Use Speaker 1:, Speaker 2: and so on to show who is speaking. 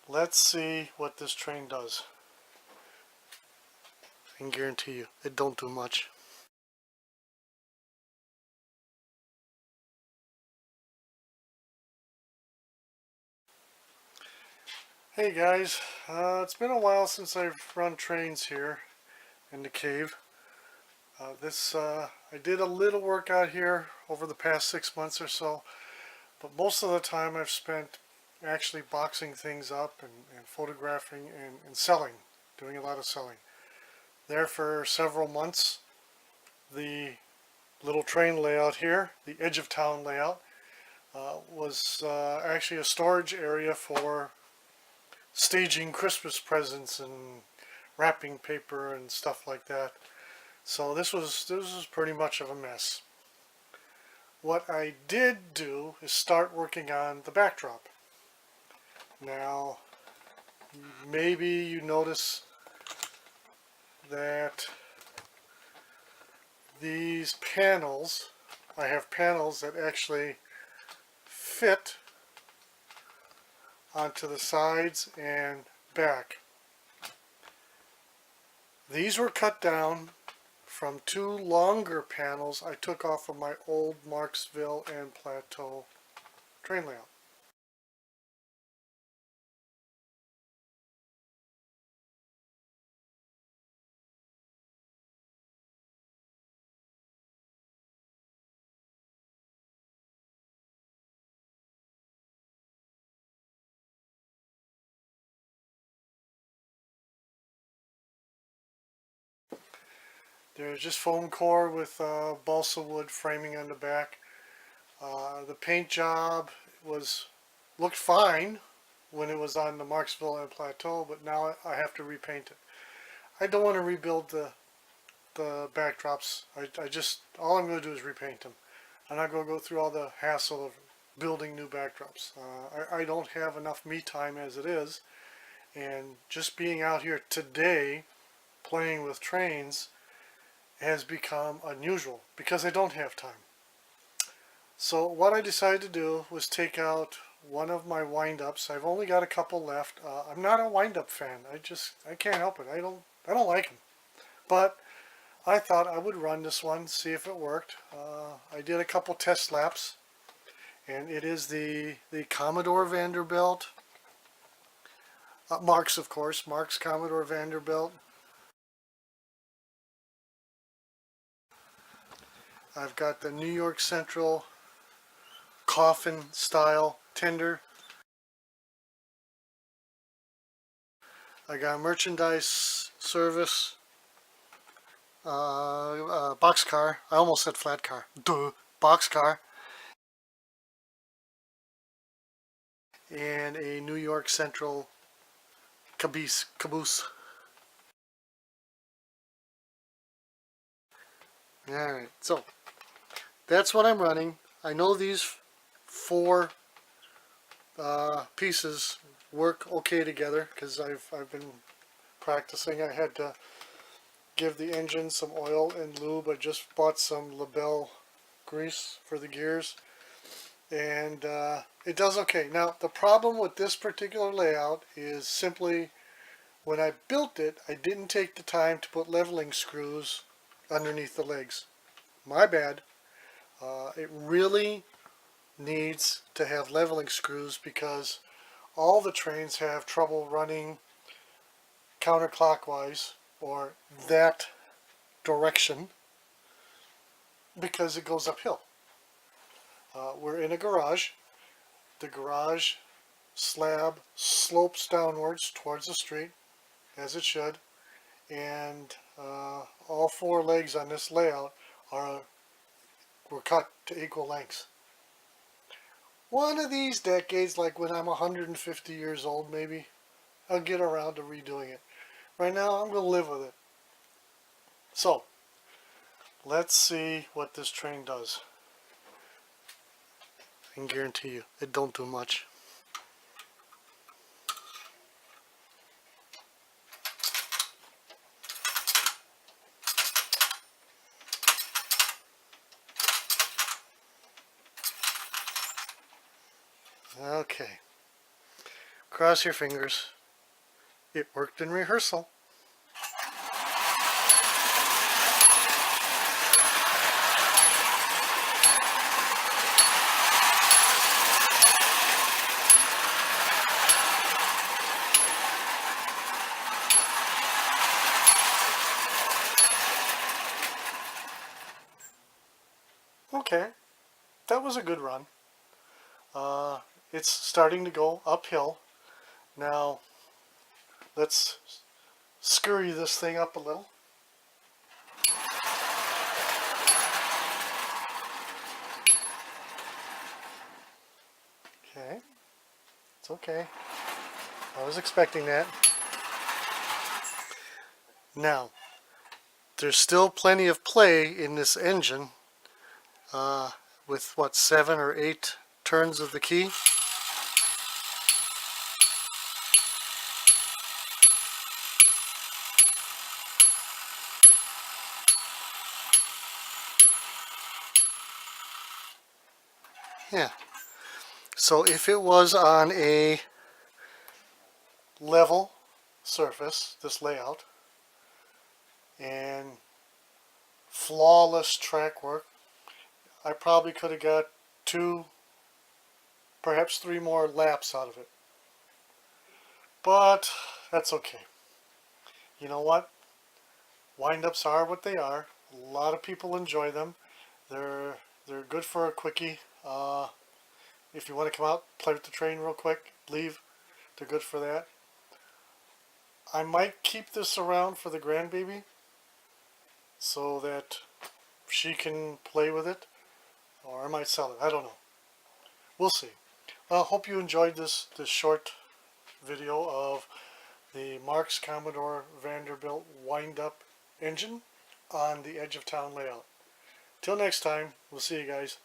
Speaker 1: Let's see what this train does. I can guarantee you, it don't do much. Hey guys, it's been a while since I've run trains here in the cave. I did a little work out here over the past 6 months or so, but most of the time I've spent actually boxing things up and photographing and selling, doing a lot of selling. There for several months, the little train layout here, the edge of town layout, was actually a storage area for staging Christmas presents and wrapping paper and stuff like that. So this was pretty much of a mess. What I did do is start working on the backdrop. Now, maybe you notice that these panels, I have panels that actually fit onto the sides and back. These were cut down from two longer panels I took off of my old Marxville and Plateau train layout. There's just foam core with balsa wood framing on the back. The paint job looked fine when it was on the Marxville and Plateau, but now I have to repaint it. I don't want to rebuild the backdrops. All I'm going to do is repaint them. I'm not going to go through all the hassle of building new backdrops. I don't have enough me time as it is, and just being out here today playing with trains has become unusual because I don't have time. So what I decided to do was take out one of my wind-ups. I've only got a couple left. I'm not a wind-up fan. I can't help it. I don't like them. But I thought I would run this one, see if it worked. I did a couple test laps, and it is the Commodore Vanderbilt. Marx, of course. Marx Commodore Vanderbilt. I've got the New York Central coffin style tender. I got merchandise service boxcar. I almost said flat car. Duh, boxcar. And a New York Central caboose. Alright, so that's what I'm running. I know these four pieces work okay together because I've been practicing. I had to give the engine some oil and lube. I just bought some label grease for the gears, and it does okay. Now the problem with this particular layout is simply when I built it, I didn't take the time to put leveling screws underneath the legs. My bad. It really needs to have leveling screws because all the trains have trouble running counterclockwise or that direction because it goes uphill. We're in a garage. The garage slab slopes downwards towards the street, as it should, and all four legs on this layout were cut to equal lengths. One of these decades, like when I'm 150 years old maybe, I'll get around to redoing it. Right now I'm going to live with it. So, let's see what this train does. I can guarantee you, it don't do much. Okay. Of Cross your fingers. It worked in rehearsal. Okay, that was a good run. It's starting to go uphill. Now, let's scurry this thing up a little. Okay, it's okay. I was expecting that. Now, there's still plenty of play in this engine with what, 7 or 8 turns of the key. Yeah. So if it was on a level surface, this layout, and flawless track work, I probably could have got 2, perhaps 3 more laps out of it. But that's okay. You know what? Wind-ups are what they are. A lot of people enjoy them. They're good for a quickie. If you want to come out, play with the train real quick, leave. They're good for that. I might keep this around for the grandbaby so that she can play with it, or I might sell it. I don't know. We'll see. Well, hope you enjoyed this short video of the Marx Commodore Vanderbilt wind-up engine on the edge of town layout. Till next time, we'll see you guys.